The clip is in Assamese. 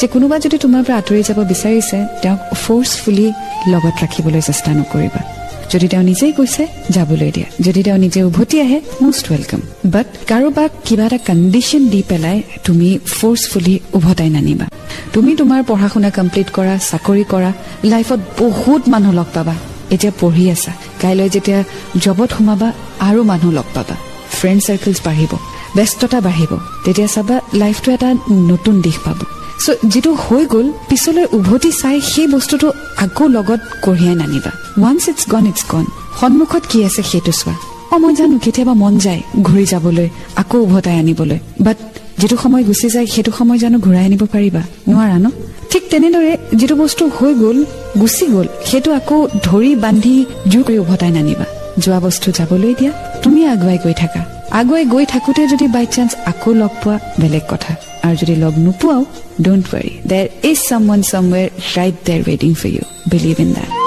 যে কোনোবা যদি তোমাৰ পৰা আঁতৰি যাব বিচাৰিছে তেওঁক ফোৰ্সফুলি লগত ৰাখিবলৈ চেষ্টা নকৰিবা যদি তেওঁ নিজেই কৈছে যাবলৈ দিয়া যদি তেওঁ নিজে উভতি আহে মোষ্ট ওয়েলকাম বাট কাৰোবাক কিবা এটা কণ্ডিশ্যন দি পেলাই তুমি ফোৰ্সফুলি উভতাই নানিবা তুমি তোমাৰ পঢ়া শুনা কমপ্লিট কৰা চাকৰি কৰা লাইফত বহুত মানুহ লগ পাবা এতিয়া পঢ়ি আছা কাইলৈ যেতিয়া জবত সোমাবা আৰু মানুহ লগ পাবা ফ্ৰেণ্ড সাৰ্কেলছ বাঢ়িব ব্যস্ততা বাঢ়িব তেতিয়া চাবা লাইফটো এটা নতুন দিশ পাব সো যেটো হৈ গ'ল পিছলৈ উভতি চাই সেই বস্তুটো আকৌ লগত কঢ়িয়াই নানিবা ওয়ান্স ইটস গন সন্মুখত কি আছে সেইটো চোৱা মই জানো কেতিয়াবা মন যায় ঘূৰি যাবলৈ আকৌ উভতাই আনিবলৈ বাট যেটো সময় গুচি যায় সেইটো সময় জানো ঘূৰাই আনিব পাৰিবা নোৱাৰা ন ঠিক তেনেদৰে যেটো বস্তু হৈ গ'ল গুচি গ'ল সেইটো আকৌ ধৰি বান্ধি জোৰ কৰি উভতাই নানিবা যোৱা বস্তু যাবলৈ দিয়া তুমি আগুৱাই গৈ থাকা আগুৱাই গৈ থাকোতে যদি বাই চান্স আকৌ লগ পোৱা বেলেগ কথা আৰু যদি লগ নোপোৱাও don't worry there is someone somewhere right there ৱেটিং for you believe in that